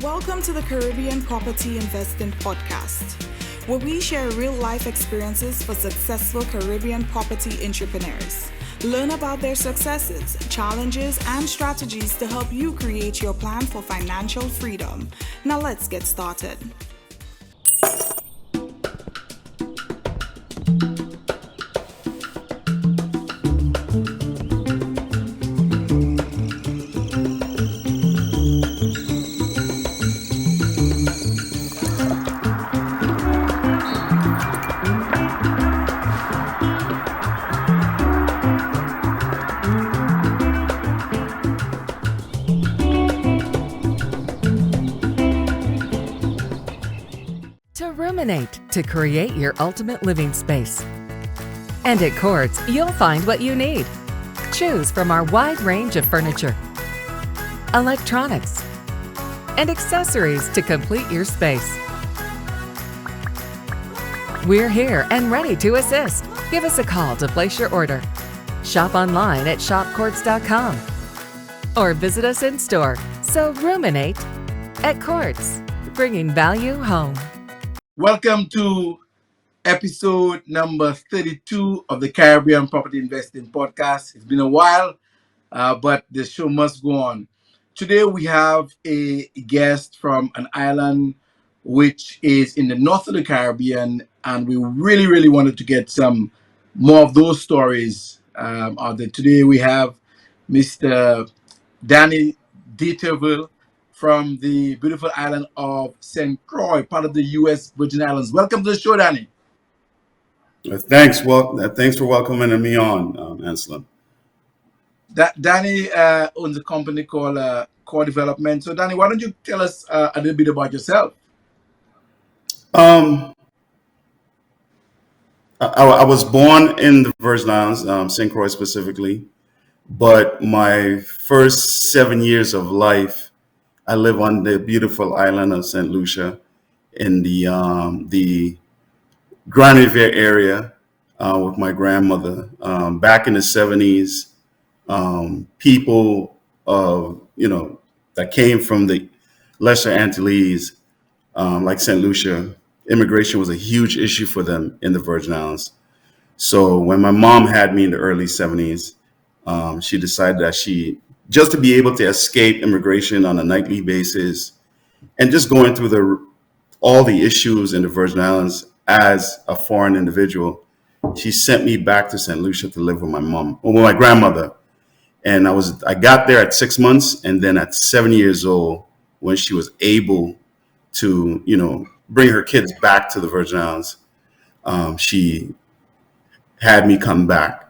Welcome to the Caribbean Property Investing Podcast, where we share real-life experiences for successful Caribbean property entrepreneurs. Learn about their successes, challenges, and strategies to help you create your plan for financial freedom. Now let's get started. To create your ultimate living space. And at Quartz, you'll find what you need. Choose from our wide range of furniture, electronics, and accessories to complete your space. We're here and ready to assist. Give us a call to place your order. Shop online at shopquartz.com or visit us in store. So ruminate at Quartz, bringing value home. Welcome to episode number 32 of the Caribbean Property Investing Podcast. It's been a while, but the show must go on. Today we have a guest from an island which is in the north of the Caribbean, and we really wanted to get some more of those stories out there. Today we have Mr. Danny Deterville from the beautiful island of St. Croix, part of the U.S. Virgin Islands. Welcome to the show, Danny. Thanks. Well, thanks for welcoming me on, Anselm. Danny owns a company called Core Development. So, Danny, why don't you tell us a little bit about yourself? I was born in the Virgin Islands, St. Croix specifically, but my first 7 years of life, I live on the beautiful island of St. Lucia in the Grand Riviere area with my grandmother. Back in the 70s, people that came from the Lesser Antilles, like St. Lucia, immigration was a huge issue for them in the Virgin Islands. So when my mom had me in the early 70s, she decided that just to be able to escape immigration on a nightly basis and just going through all the issues in the Virgin Islands as a foreign individual, she sent me back to St. Lucia to live with my grandmother. And I got there at 6 months, and then at 7 years old, when she was able to, bring her kids back to the Virgin Islands, she had me come back.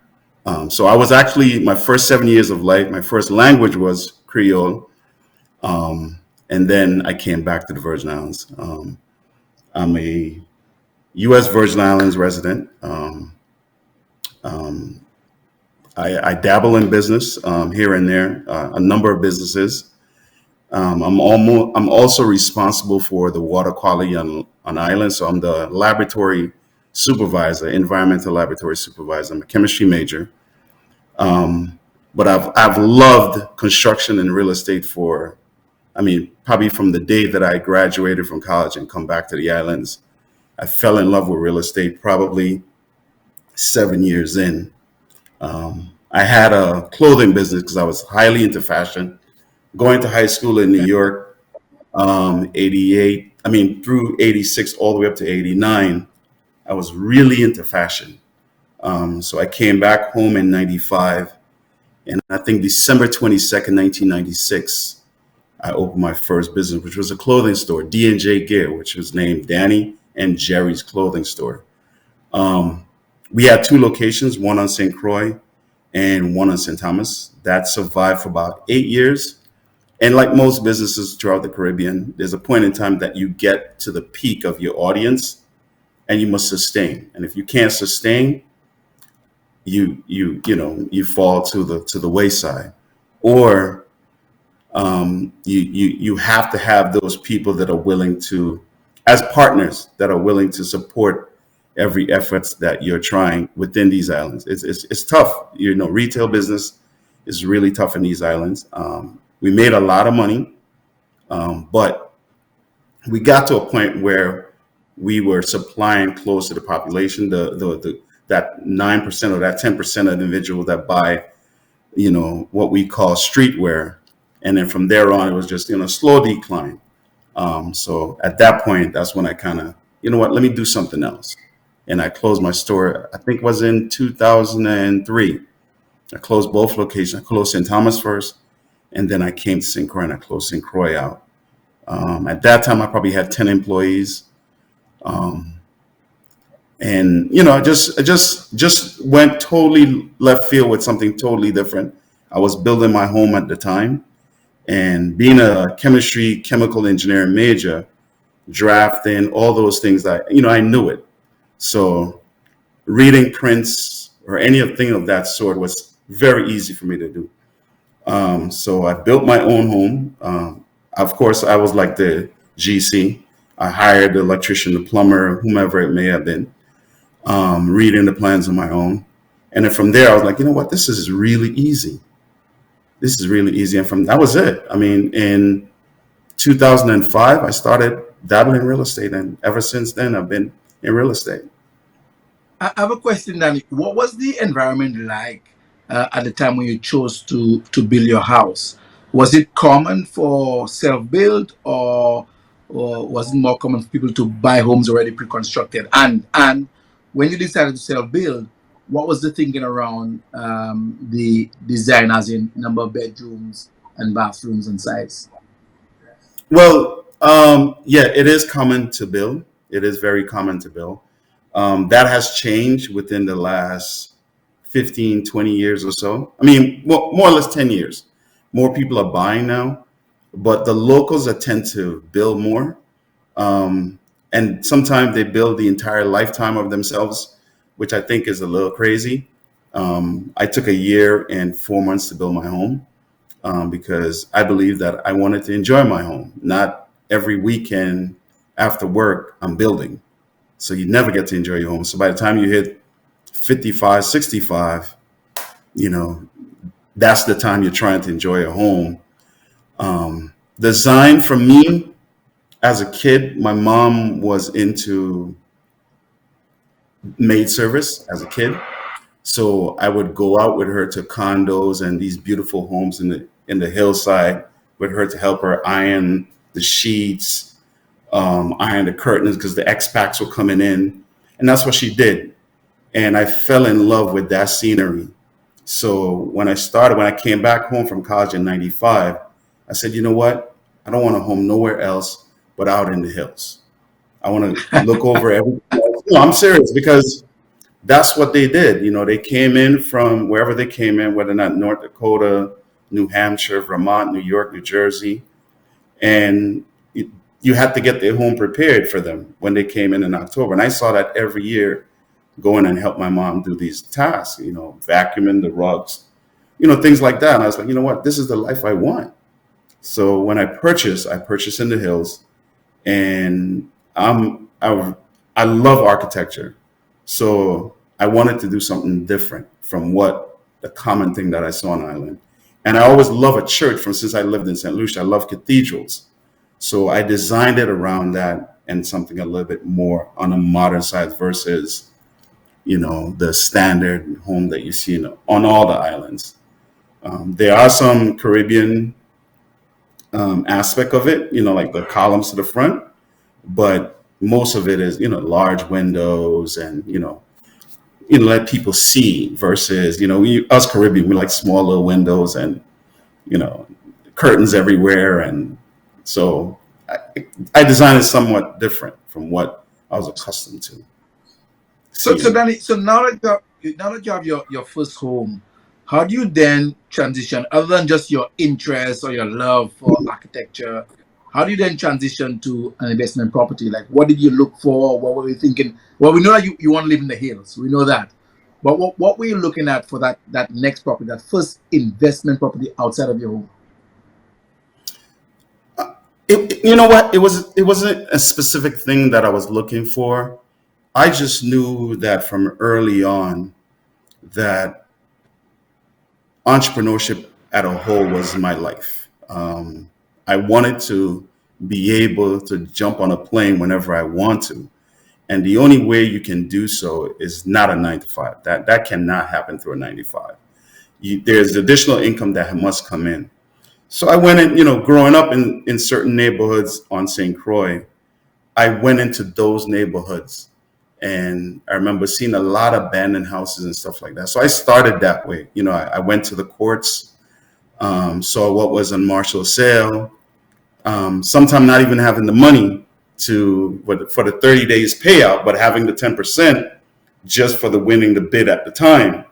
So I was actually, my first 7 years of life, my first language was Creole. And then I came back to the Virgin Islands. I'm a U.S. Virgin Islands resident. I dabble in business here and there, a number of businesses. I'm also responsible for the water quality on island. So I'm the laboratory supervisor, environmental laboratory supervisor. I'm a chemistry major. But I've loved construction and real estate probably from the day that I graduated from college and come back to the islands. I fell in love with real estate probably 7 years in. I had a clothing business because I was highly into fashion. Going to high school in New York, 88, through 86 all the way up to 89, I was really into fashion. So I came back home in 95, and I think December 22nd, 1996, I opened my first business, which was a clothing store, D&J Gear, which was named Danny and Jerry's Clothing Store. We had two locations, one on St. Croix and one on St. Thomas. That survived for about 8 years. And like most businesses throughout the Caribbean, there's a point in time that you get to the peak of your audience and you must sustain. And if you can't sustain, you fall to the wayside, or you have to have those people that are willing to, as partners, that are willing to support every effort that you're trying within these islands. It's tough. Retail business is really tough in these islands. We made a lot of money, but we got to a point where we were supplying close to the population, the that 9% or that 10% of individuals that buy, what we call streetwear. And then from there on, it was just, slow decline. So at that point, that's when I kind of, let me do something else. And I closed my store, I think it was in 2003. I closed both locations. I closed St. Thomas first, and then I came to St. Croix and I closed St. Croix out. At that time, I probably had 10 employees. Um, and I just went totally left field with something totally different. I was building my home at the time, and being a chemical engineering major, drafting all those things that I knew it. So reading prints or anything of that sort was very easy for me to do. So I built my own home. Of course, I was like the GC. I hired the electrician, the plumber, whomever it may have been, reading the plans on my own. And then from there, I was like, you know what, this is really easy. This is really easy. And from that was it. I mean, in 2005, I started dabbling in real estate. And ever since then, I've been in real estate. I have a question, Danny. What was the environment like at the time when you chose to build your house? Was it common for self-build, or was it more common for people to buy homes already pre-constructed? And when you decided to self-build, what was the thinking around the design, as in number of bedrooms and bathrooms and size? Well, yeah, it is common to build. It is very common to build. That has changed within the last 15, 20 years or so. I mean, more or less 10 years. More people are buying now, but the locals that tend to build more. And sometimes they build the entire lifetime of themselves, which I think is a little crazy. I took a year and 4 months to build my home, because I believe that I wanted to enjoy my home. Not every weekend after work, I'm building. So you never get to enjoy your home. So by the time you hit 55, 65, that's the time you're trying to enjoy a home. Design for me, as a kid, my mom was into maid service as a kid. So I would go out with her to condos and these beautiful homes in the hillside with her to help her iron the sheets, iron the curtains, because the expats were coming in. And that's what she did. And I fell in love with that scenery. So when I came back home from college in 95, I said, you know what? I don't want a home nowhere else but out in the hills. I want to look over everything else. No, I'm serious, because that's what they did. They came in from wherever they came in, whether or not North Dakota, New Hampshire, Vermont, New York, New Jersey. And you had to get their home prepared for them when they came in October. And I saw that every year, going and help my mom do these tasks, vacuuming the rugs, things like that. And I was like, you know what, this is the life I want. So when I purchased in the hills, and I love architecture. So I wanted to do something different from what the common thing that I saw on the island. And I always love a church since I lived in St. Lucia. I love cathedrals. So I designed it around that and something a little bit more on the modern side versus, the standard home that you see on all the islands. There are some Caribbean aspect of it, like the columns to the front, but most of it is, large windows and, let people see versus, us Caribbean, we like small little windows and, curtains everywhere. And so I designed it somewhat different from what I was accustomed to. So Danny, so now that you have your first home, how do you then transition, other than just your interest or your love for architecture? How do you then transition to an investment property? Like, what did you look for? What were you thinking? Well, we know that you want to live in the hills. We know that. But what were you looking at for that next property, that first investment property outside of your home? You know what? It wasn't a specific thing that I was looking for. I just knew that from early on that entrepreneurship at a whole was my life. I wanted to be able to jump on a plane whenever I want to. And the only way you can do so is not a 9 to 5. That cannot happen through a 9 to 5. There's additional income that must come in. So I went in, growing up in certain neighborhoods on St. Croix, I went into those neighborhoods, and I remember seeing a lot of abandoned houses and stuff like that. So I started that way. I went to the courts, saw what was on martial sale, sometimes not even having the money for the 30 days payout, but having the 10% just for the winning the bid at the time.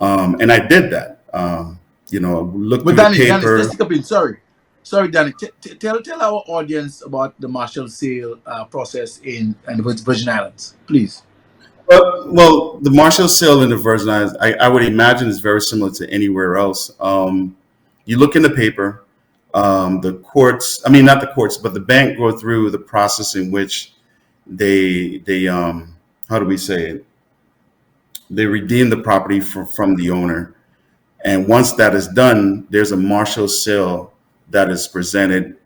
And I did that. Looked But through Danny, the paper. let's take a bit. Sorry, Danny. Tell our audience about the martial sale process in the Virgin Islands, please. Well, the martial sale in the Virgin Islands, I would imagine, is very similar to anywhere else. You look in the paper, the courts, I mean, not the courts, but the bank go through the process in which they how do we say it? They redeem the property from the owner. And once that is done, there's a martial sale that is presented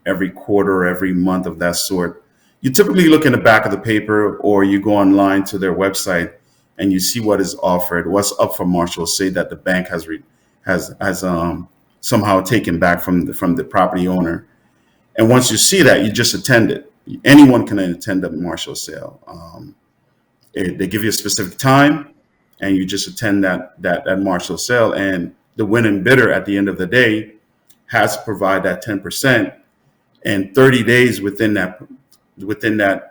every quarter, every month of that sort. You typically look in the back of the paper, or you go online to their website and you see what is offered, what's up for martial sale that the bank has somehow taken back from the property owner. And once you see that, you just attend it. Anyone can attend a martial sale. They give you a specific time, and you just attend that martial sale, and the winning bidder at the end of the day has to provide that 10%, and 30 days within that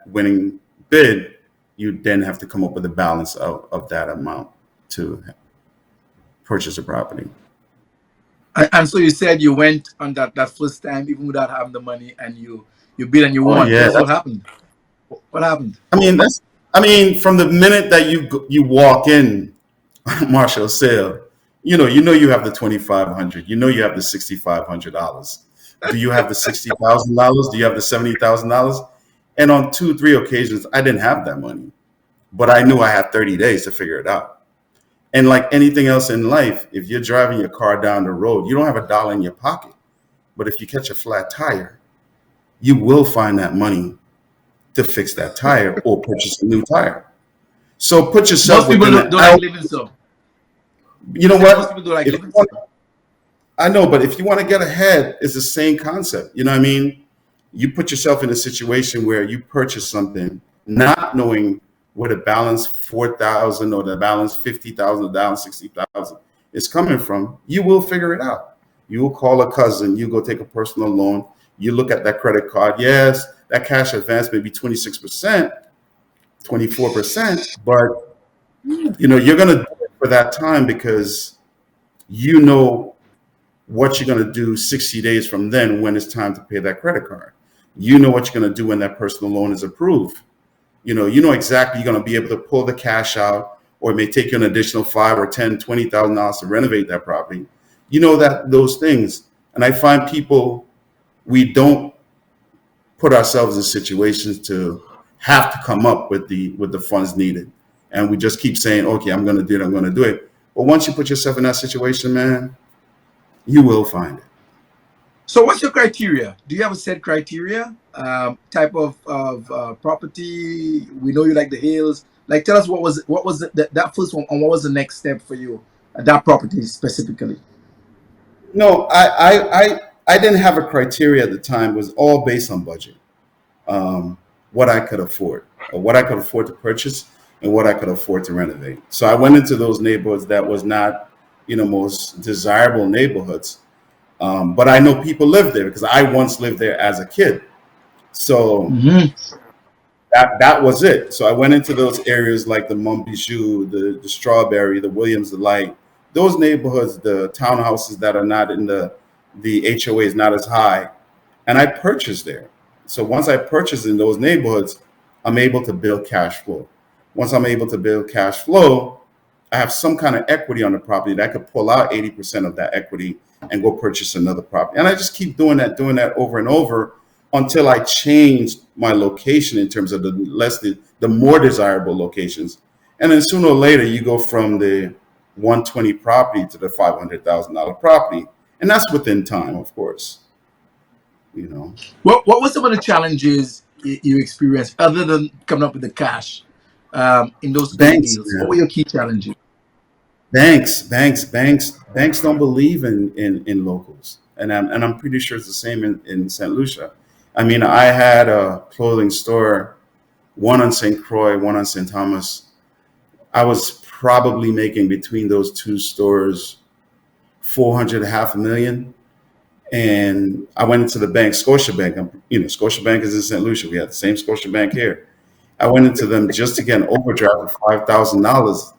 winning bid, you then have to come up with a balance of that amount to purchase a property. And so you said you went on that first time even without having the money, and you bid and you won. Yeah, That's what happened. What happened? From the minute that you walk in martial sale, you have the $2,500, you have the $6,500. Do you have the $60,000? Do you have the $70,000? And on 2-3 occasions, I didn't have that money, but I knew I had 30 days to figure it out. And like anything else in life, if you're driving your car down the road, you don't have $1 in your pocket, but if you catch a flat tire, you will find that money to fix that tire or purchase a new tire. So put yourself. Most people don't like living so. You know what? Most people don't like living so. I know, but if you want to get ahead, it's the same concept. You know what I mean? You put yourself in a situation where you purchase something not knowing where the balance 4,000 or the balance 50,000 or down 60,000 is coming from. You will figure it out. You will call a cousin. You go take a personal loan. You look at that credit card. Yes, that cash advance may be 26%, 24%, but you're going to do it for that time because you know what you're going to do 60 days from then when it's time to pay that credit card. You know what you're going to do when that personal loan is approved. You know exactly you're going to be able to pull the cash out, or it may take you an additional $5,000 or $10,000, $20,000 to renovate that property. You know those things. And I find people, we don't put ourselves in situations to have to come up with the funds needed. And we just keep saying, okay, I'm going to do it. But once you put yourself in that situation, man, you will find it. So what's your criteria? Do you have a set criteria? Type of property? We know you like the hills. Like, tell us what was that first one, and what was the next step for you at that property specifically? No, I didn't have a criteria at the time. It was all based on budget. What I could afford, or what I could afford to purchase, and what I could afford to renovate. So I went into those neighborhoods that was not, most desirable neighborhoods. But I know people live there because I once lived there as a kid. So that was it. So I went into those areas like the Montbijou, the Strawberry, the Williams, the Light, those neighborhoods, the townhouses that are not in the HOA is not as high. And I purchased there. So once I purchased in those neighborhoods, I'm able to build cash flow. Once I'm able to build cash flow, I have some kind of equity on the property that I could pull out 80% of that equity and go purchase another property. And I just keep doing that over and over until I change my location in terms of the more desirable locations. And then sooner or later, you go from the 120 property to the $500,000 property. And that's within time, of course. you know. What was some of the challenges you experienced other than coming up with the cash in those early Banks, deals? What were man. your key challenges? Banks don't believe in locals, and I'm pretty sure it's the same in St. Lucia. I mean, I had a clothing store, one on St. Croix, one on St. Thomas. I was probably making between those two stores 400, half a million. And I went into the bank, Scotiabank. Scotiabank is in St. Lucia. We have the same Scotiabank here. I went into them just to get an overdraft of $5,000.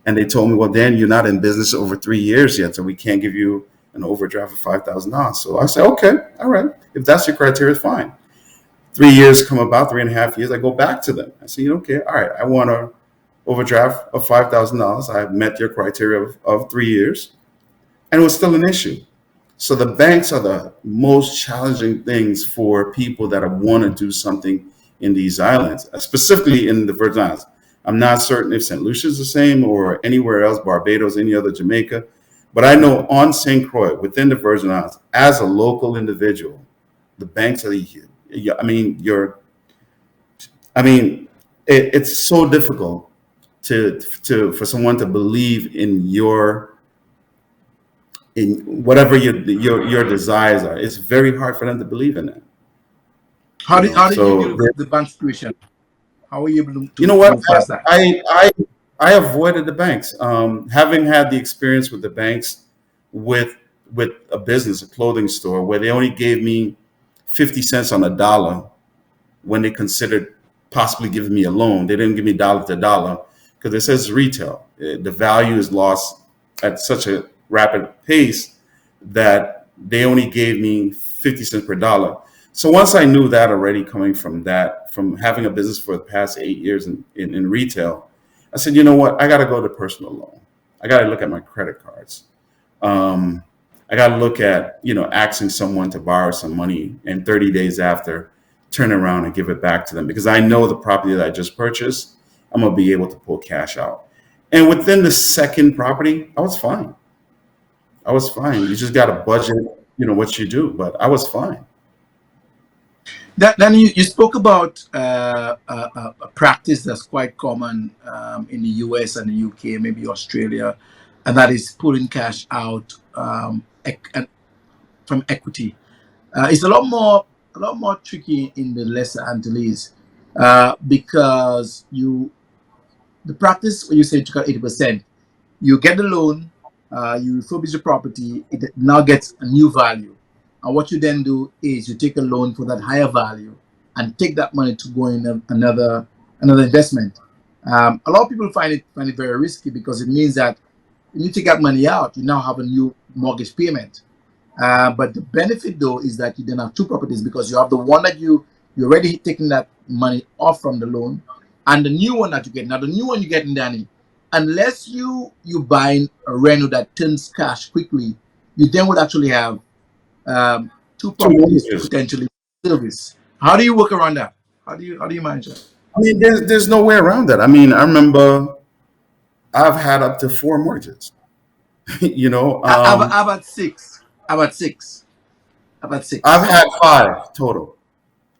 And they told me, well, Dan, you're not in business over 3 years yet, so we can't give you an overdraft of $5,000. So I said, okay, all right. If that's your criteria, it's fine. 3 years come about, 3.5 years, I go back to them. I say, okay, all right, I want an overdraft of $5,000. I met your criteria of 3 years, and it was still an issue. So the banks are the most challenging things for people that want to do something in these islands, specifically in the Virgin Islands. I'm not certain if St. Lucia is the same or anywhere else, Barbados, any other Jamaica, but I know on St. Croix, within the Virgin Islands, as a local individual, the banks are it's so difficult for someone to believe in whatever your desires are. It's very hard for them to believe in that. How did you deal So with the bank situation? How were you able you to know what? move past that? I avoided the banks. Having had the experience with the banks, with a business, a clothing store, where they only gave me 50 cents on a dollar when they considered possibly giving me a loan. They didn't give me dollar to dollar because it says retail. The value is lost at such a rapid pace that they only gave me 50 cents per dollar. So once I knew that already, coming from having a business for the past 8 years in retail, I said, you know what? I got to go to personal loan. I got to look at my credit cards. I got to look at, asking someone to borrow some money and 30 days after turn around and give it back to them, because I know the property that I just purchased, I'm going to be able to pull cash out. And within the second property, I was fine. You just got to budget, what you do, but I was fine. Then you spoke about a practice that's quite common in the US and the UK, maybe Australia, and that is pulling cash out from equity. It's a lot more tricky in the lesser Antilles because the practice where you say you took out 80%, you get the loan, you refurbish the property, it now gets a new value. And what you then do is you take a loan for that higher value and take that money to go in another investment. A lot of people find it very risky because it means that when you take that money out, you now have a new mortgage payment. But the benefit though is that you then have two properties, because you have the one that you're already taking that money off from the loan, and the new one that you get. Now the new one you get in, Danny, unless you buy a reno that turns cash quickly, you then would actually have two Two properties to mortgages. potentially service. How do you work around that? How do you manage that? I mean, there's no way around that. I mean, I remember I've had up to 4 mortgages. I've had six. I've had six. I've had I've six. had 5 total.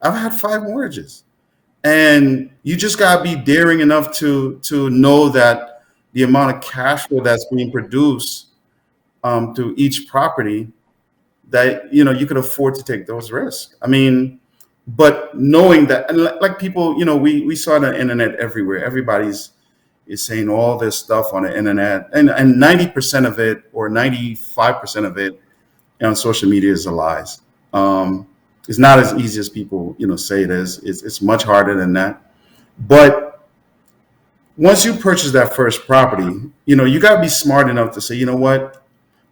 I've had 5 mortgages, and you just gotta be daring enough to know that the amount of cash flow that's being produced through each property, that you could afford to take those risks. I mean, but knowing that, and like people, we saw the internet everywhere. Everybody's is saying all this stuff on the internet, and 90% of it or 95% of it on social media is a lies. It's not as easy as people say it is. It's much harder than that. But once you purchase that first property, you got to be smart enough to say, you know what,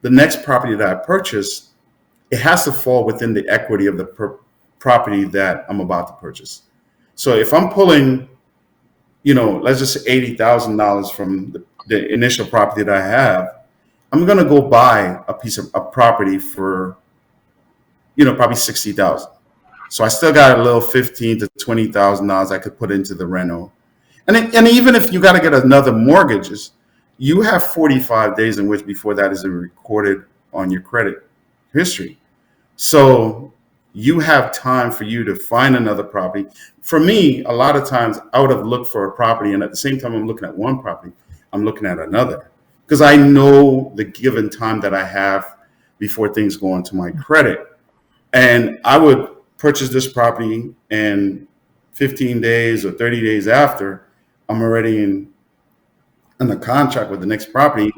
the next property that I purchase, it has to fall within the equity of the property that I'm about to purchase. So if I'm pulling, let's just say $80,000 from the initial property that I have, I'm going to go buy a piece of a property for, probably $60,000. So I still got a little $15,000 to $20,000 I could put into the reno. And even if you got to get another mortgage, you have 45 days in which before that is recorded on your credit history. So you have time for you to find another property. For me, a lot of times I would have looked for a property, and at the same time I'm looking at one property, I'm looking at another, because I know the given time that I have before things go into my credit. And I would purchase this property, and 15 days or 30 days after, I'm already in a contract with the next property,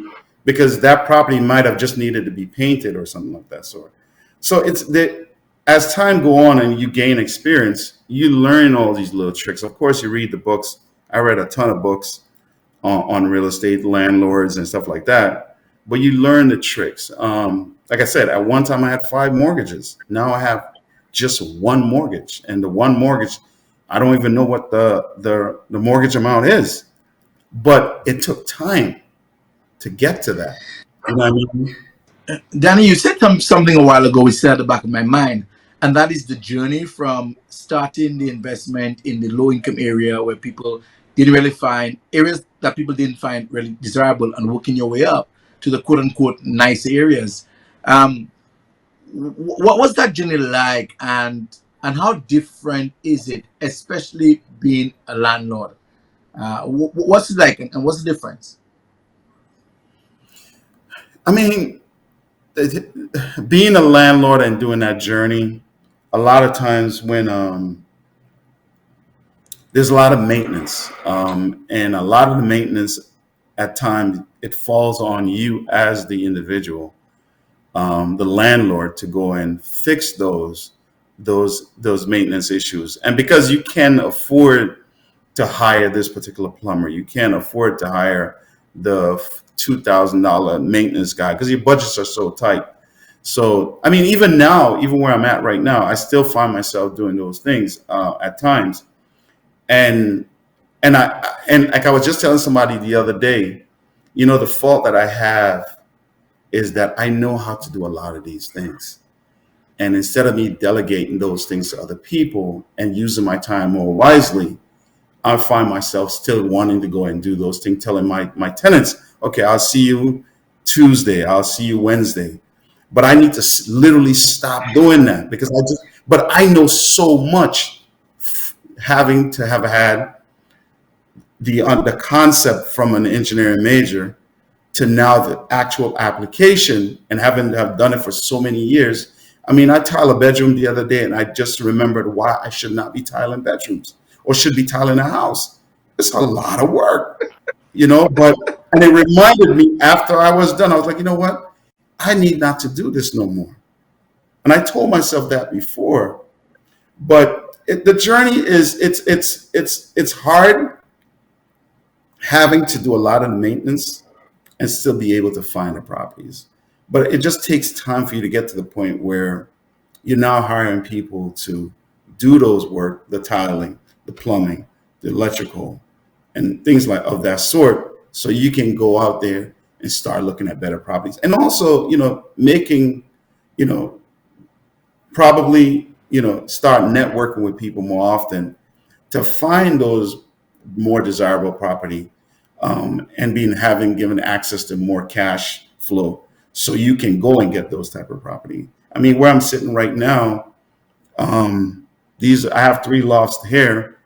because that property might have just needed to be painted or something like that sort. So it's that as time go on and you gain experience, you learn all these little tricks. Of course, you read the books. I read a ton of books on real estate, landlords, and stuff like that. But you learn the tricks. Like I said, at one time I had 5 mortgages. Now I have just one mortgage, and the one mortgage, I don't even know what the mortgage amount is. But it took time to get to that. You know what I mean? Danny, you said something a while ago, which sat at the back of my mind, and that is the journey from starting the investment in the low income area where people didn't really find areas that people didn't find really desirable, and working your way up to the quote unquote nice areas. What was that journey like, and how different is it, especially being a landlord? What's it like, and what's the difference? I mean, being a landlord and doing that journey, a lot of times when there's a lot of maintenance, and a lot of the maintenance at times it falls on you as the individual, the landlord, to go and fix those maintenance issues. And because you can afford to hire this particular plumber, you can't afford to hire the $2,000 maintenance guy because your budgets are so tight. So, I mean, even now, even where I'm at right now, I still find myself doing those things at times. And like I was just telling somebody the other day, you know, the fault that I have is that I know how to do a lot of these things. And instead of me delegating those things to other people and using my time more wisely, I find myself still wanting to go and do those things, telling my tenants, okay, I'll see you Tuesday, I'll see you Wednesday. But I need to literally stop doing that, because but I know so much, having to have had the concept from an engineering major to now the actual application, and having to have done it for so many years. I mean, I tiled a bedroom the other day, and I just remembered why I should not be tiling bedrooms or should be tiling a house. It's a lot of work, you know, and it reminded me after I was done, I was like, you know what? I need not to do this no more. And I told myself that before, but the journey is, it's hard having to do a lot of maintenance and still be able to find the properties. But it just takes time for you to get to the point where you're now hiring people to do those work, the tiling, the plumbing, the electrical, and things like of that sort, so you can go out there and start looking at better properties. And also, you know, making, you know, probably, you know, start networking with people more often to find those more desirable property, and having given access to more cash flow, so you can go and get those type of property. I mean, where I'm sitting right now, I have 3 lofts here.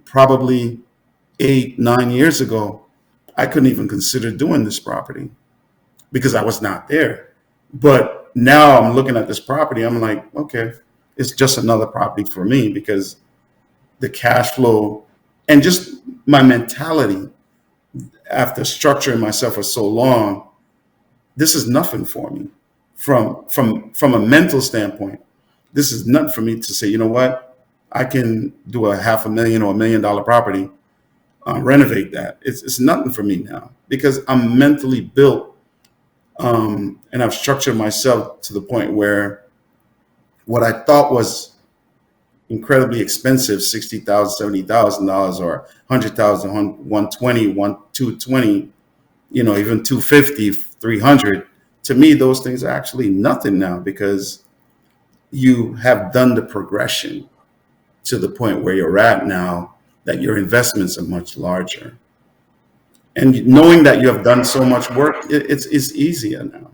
Probably 8-9 years ago, I couldn't even consider doing this property because I was not there. But now I'm looking at this property, I'm like, okay, it's just another property for me, because the cash flow and just my mentality after structuring myself for so long, this is nothing for me from a mental standpoint. This is nothing for me to say, you know what, I can do a $500,000 or $1 million property, renovate that. It's nothing for me now, because I'm mentally built, and I've structured myself to the point where what I thought was incredibly expensive, $60,000, $70,000, or $100,000, $120,000, $220,000, you know, even $250,000, $300,000. To me, those things are actually nothing now, because you have done the progression to the point where you're at now, that your investments are much larger. And knowing that you have done so much work, it's easier now.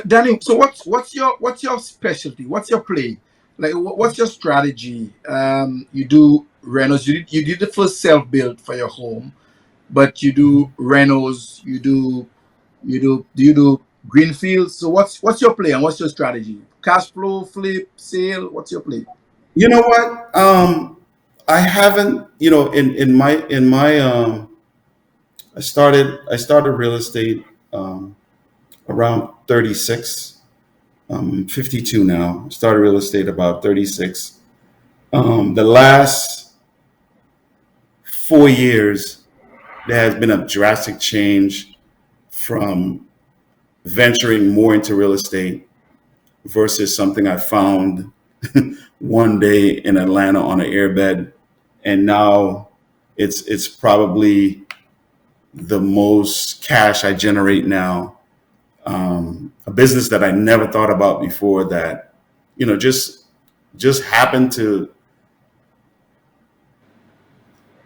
Danny, so what's your specialty? What's your play? Like, what's your strategy? You do renos. You did the first self build for your home, but you do renos. Do you do greenfields? So what's your play and what's your strategy? Cash flow, flip, sale. What's your play? You know what? I haven't. I started real estate around 36. 52 now. Started real estate about 36. The last 4 years, there has been a drastic change from venturing more into real estate versus something I found one day in Atlanta on an airbed, and now it's probably the most cash I generate now. A business that I never thought about before, that just happened to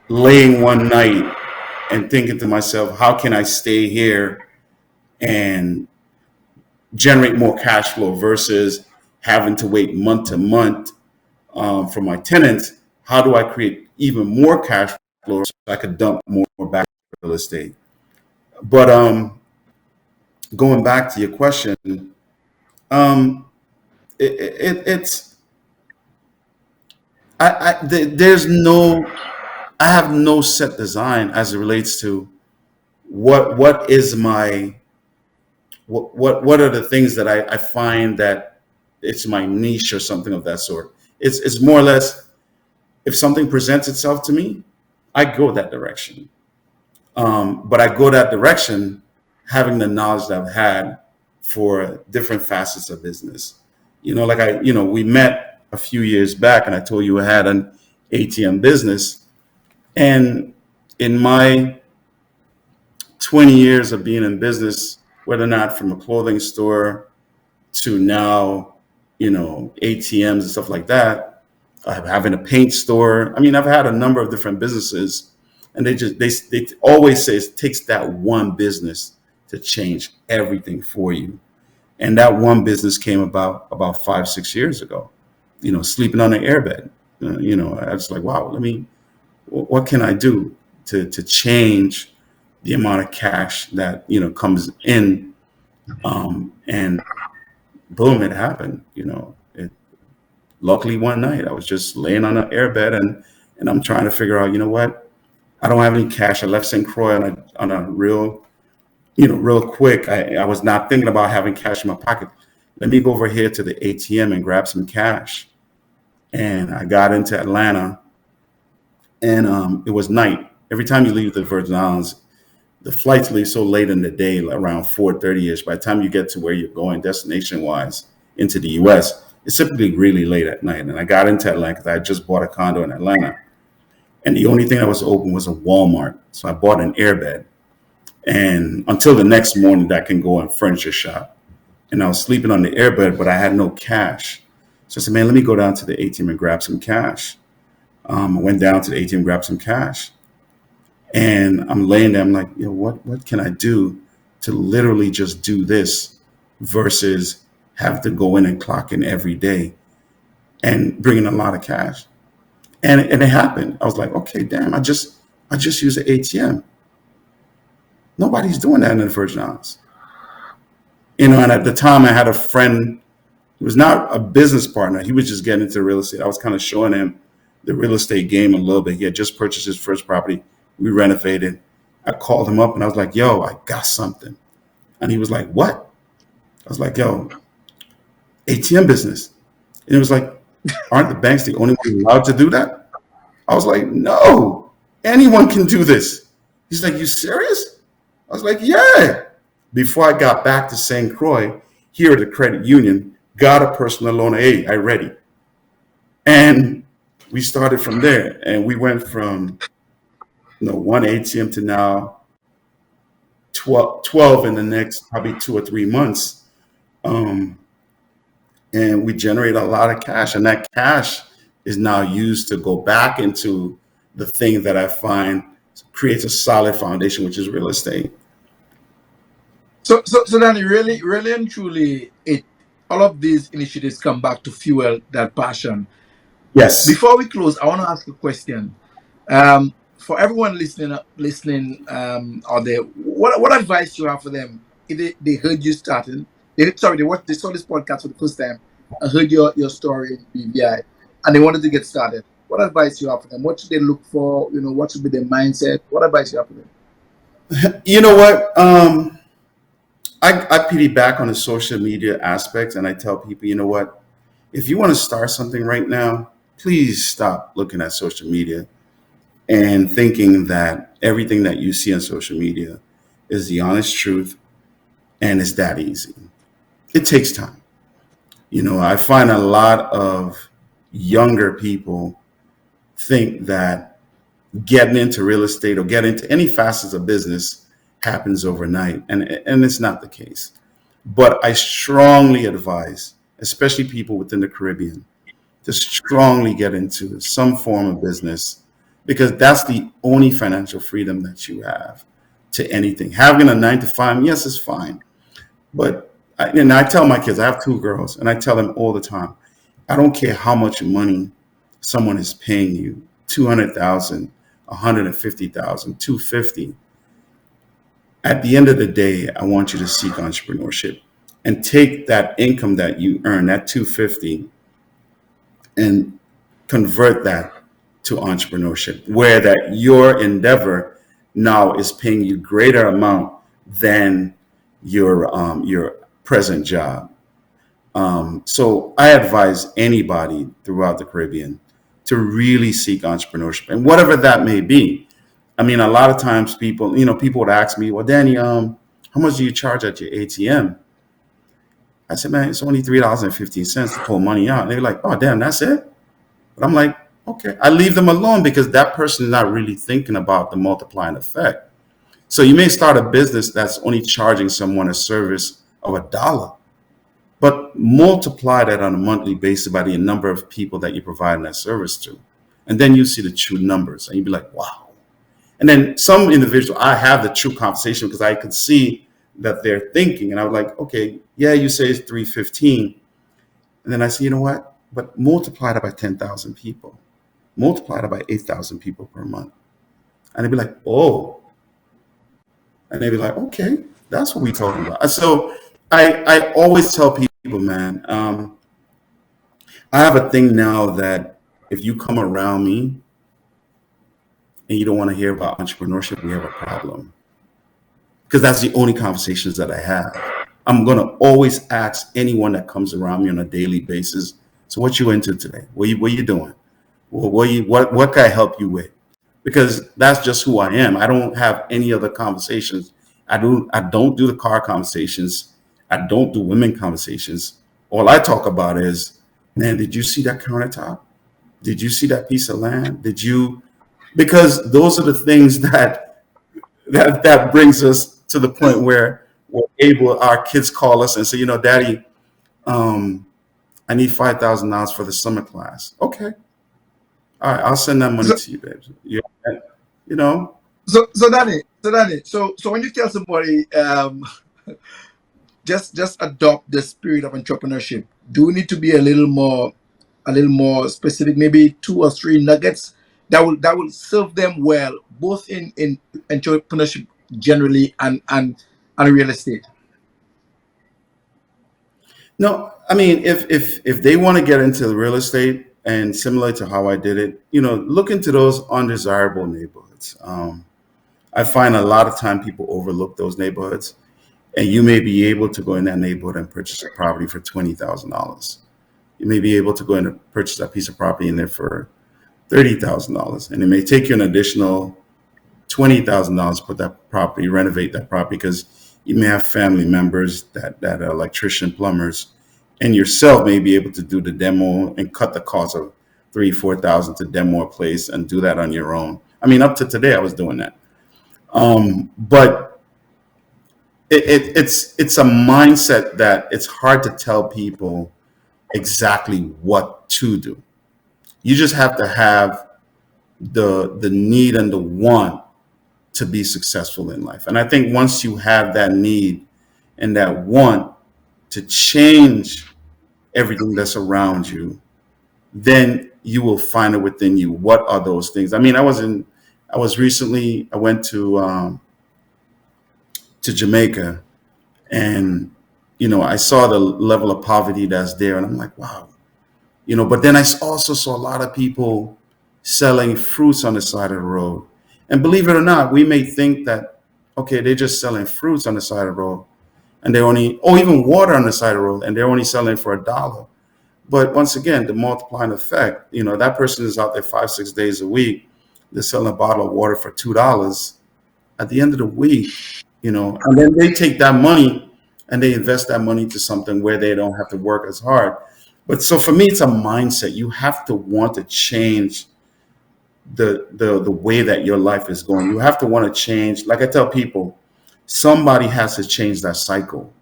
laying one night and thinking to myself, how can I stay here and generate more cash flow versus having to wait month to month for my tenants? How do I create even more cash flow so I could dump more back into real estate? But going back to your question, um, it's there's no, I have no set design as it relates to what is my what are the things that I find that it's my niche or something of that sort. It's more or less, if something presents itself to me, I go that direction. But I go that direction having the knowledge that I've had for different facets of business. We met a few years back, and I told you I had an ATM business. And in my 20 years of being in business, whether or not from a clothing store to now, ATMs and stuff like that, having a paint store. I mean, I've had a number of different businesses, and they always say it takes that one business to change everything for you. And that one business came about 5-6 years ago. Sleeping on an airbed. I was like, wow, what can I do to change the amount of cash that comes in, and boom, it happened. Luckily one night I was just laying on an airbed, and I'm trying to figure out, what, I don't have any cash. I left St. Croix on a real quick. I was not thinking about having cash in my pocket. Let me go over here to the ATM and grab some cash. And I got into Atlanta, and it was night. Every time you leave the Virgin Islands, the flights leave so late in the day, around 4:30ish. By the time you get to where you're going, destination wise, into the U.S., it's typically really late at night. And I got into Atlanta because I had just bought a condo in Atlanta, and the only thing that was open was a Walmart. So I bought an airbed, and until the next morning, that can go in furniture shop. And I was sleeping on the airbed, but I had no cash. So I said, man, let me go down to the ATM and grab some cash. I went down to the ATM, grabbed some cash. And I'm laying there, I'm like, what can I do to literally just do this versus have to go in and clock in every day and bring in a lot of cash? And it happened. I was like, okay, damn, I just use an ATM. Nobody's doing that in the Virgin Islands. And at the time I had a friend who was not a business partner. He was just getting into real estate. I was kind of showing him the real estate game a little bit. He had just purchased his first property. We renovated. I called him up and I was like, yo, I got something. And he was like, what? I was like, yo, ATM business. And it was like, aren't the banks the only ones allowed to do that? I was like, no, anyone can do this. He's like, you serious? I was like, yeah. Before I got back to St. Croix, here at the credit union, got a personal loan. Hey, I ready. And we started from there. And we went from one ATM to now 12 in the next probably 2 or 3 months. And we generate a lot of cash. And that cash is now used to go back into the thing that I find creates a solid foundation, which is real estate. So Danny, really and truly, it all of these initiatives come back to fuel that passion. Yes. Before we close, I want to ask a question. For everyone listening out there, what advice you have for them? If they heard you starting, they saw this podcast for the first time, heard your story in BVI, and they wanted to get started. What advice you have for them? What should they look for? What should be their mindset? What advice you have for them? You know what? I piggyback on the social media aspect, and I tell people, you know what? If you want to start something right now, please stop looking at social media and thinking that everything that you see on social media is the honest truth and it's that easy. It takes time. I find a lot of younger people think that getting into real estate or getting into any facets of business happens overnight, and it's not the case. But I strongly advise, especially people within the Caribbean, to strongly get into some form of business because that's the only financial freedom that you have to anything. Having a 9 to 5, yes, it's fine. But I tell my kids, I have 2 girls, and I tell them all the time, I don't care how much money someone is paying you, 200,000, 150,000, 250. At the end of the day, I want you to seek entrepreneurship and take that income that you earn, that 250, and convert that to entrepreneurship, where that your endeavor now is paying you greater amount than your present job. So I advise anybody throughout the Caribbean to really seek entrepreneurship and whatever that may be. I mean, a lot of times people would ask me, well, Danny, how much do you charge at your ATM? I said, man, it's only $3.15 to pull money out. And they're like, oh, damn, that's it? But I'm like, okay, I leave them alone because that person is not really thinking about the multiplying effect. So you may start a business that's only charging someone a service of $1, but multiply that on a monthly basis by the number of people that you're providing that service to. And then you see the true numbers and you'd be like, wow. And then some individual, I have the true conversation because I could see that they're thinking. And I was like, okay, yeah, you say it's 315. And then I say, you know what? But multiply that by 10,000 people. Multiply that by 8,000 people per month. And they'd be like, oh. And they'd be like, okay, that's what we're talking about. So I always tell people, man, I have a thing now that if you come around me and you don't want to hear about entrepreneurship, we have a problem. Because that's the only conversations that I have. I'm going to always ask anyone that comes around me on a daily basis, so what you into today? What you doing? What can I help you with? Because that's just who I am. I don't have any other conversations. I don't do the car conversations. I don't do women conversations. All I talk about is, man, did you see that countertop? Did you see that piece of land? Because those are the things that brings us to the point where our kids call us and say, Daddy, I need $5,000 for the summer class. Okay. All right, I'll send that money So, to you, babe. You know, Danny, so when you tell somebody, just adopt the spirit of entrepreneurship, do we need to be a little more specific, maybe 2 or 3 nuggets that will serve them well, both in entrepreneurship generally and real estate? no, I mean, if they want to get into the real estate and similar to how I did it, look into those undesirable neighborhoods. I find a lot of time people overlook those neighborhoods, and you may be able to go in that neighborhood and purchase a property for $20,000. You may be able to go in and purchase that piece of property in there for $30,000, and it may take you an additional $20,000 to put that property, renovate that property, because you may have family members that are electrician, plumbers, and yourself may be able to do the demo and cut the cost of $3,000-4,000 to demo a place and do that on your own. I mean, up to today, I was doing that. But it's a mindset that it's hard to tell people exactly what to do. You just have to have the need and the want to be successful in life. And I think once you have that need and that want to change everything that's around you, then you will find it within you. What are those things? I mean, I went to Jamaica, and I saw the level of poverty that's there, and I'm like, wow. But then I also saw a lot of people selling fruits on the side of the road. And believe it or not, we may think that, okay, they're just selling fruits on the side of the road, and or even water on the side of the road, and they're only selling for $1. But once again, the multiplying effect, that person is out there 5-6 days a week. They're selling a bottle of water for $2 at the end of the week, and then they take that money and they invest that money to something where they don't have to work as hard. But so for me, it's a mindset. You have to want to change the way that your life is going. You have to want to change. Like I tell people, somebody has to change that cycle.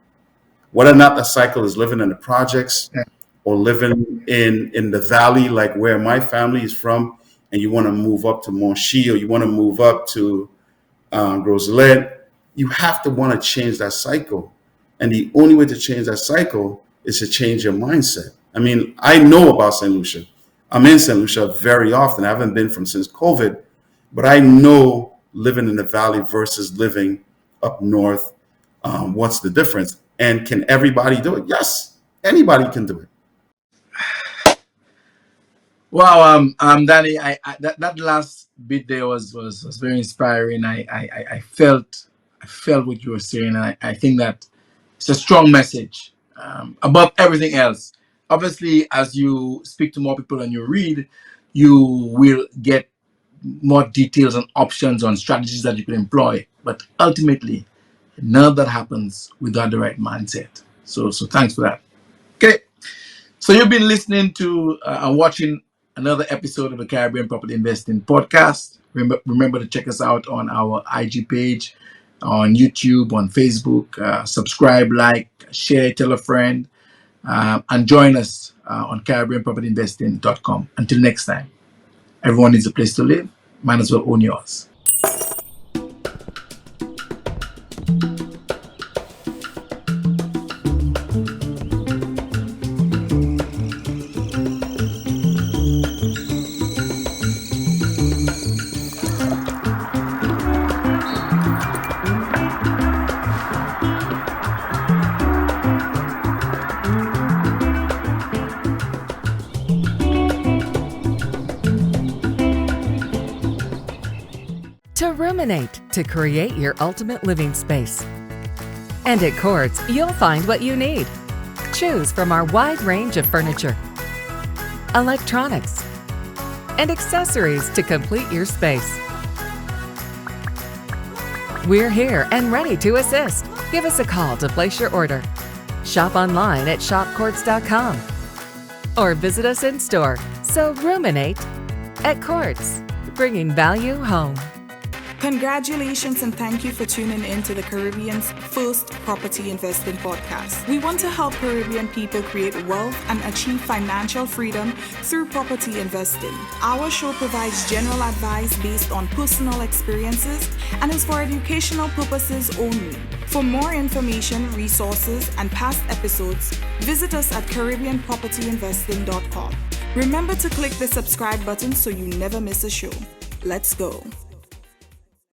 Whether or not that cycle is living in the projects or living in the valley, like where my family is from, and you want to move up to Monchy, or you want to move up to Roselet, you have to want to change that cycle. And the only way to change that cycle is to change your mindset. I mean, I know about St. Lucia. I'm in St. Lucia very often. I haven't been since COVID, but I know living in the valley versus living up north, what's the difference? And can everybody do it? Yes, anybody can do it. Wow, Danny, that last bit there was very inspiring. I felt what you were saying, and I think that it's a strong message above everything else. Obviously, as you speak to more people and you read, you will get more details and options on strategies that you can employ. But ultimately, none of that happens without the right mindset. So thanks for that. Okay, so you've been listening to and watching another episode of the Caribbean Property Investing Podcast. Remember to check us out on our IG page, on YouTube, on Facebook. Subscribe, like, share, tell a friend, and join us on CaribbeanPropertyInvesting.com. Until next time, everyone needs a place to live. Might as well own yours. To ruminate to create your ultimate living space. And at Quartz, you'll find what you need. Choose from our wide range of furniture, electronics, and accessories to complete your space. We're here and ready to assist. Give us a call to place your order. Shop online at shopquartz.com or visit us in store. So ruminate at Quartz, bringing value home. Congratulations and thank you for tuning in to the Caribbean's first property investing podcast. We want to help Caribbean people create wealth and achieve financial freedom through property investing. Our show provides general advice based on personal experiences and is for educational purposes only. For more information, resources, and past episodes, visit us at CaribbeanPropertyInvesting.com. Remember to click the subscribe button so you never miss a show. Let's go.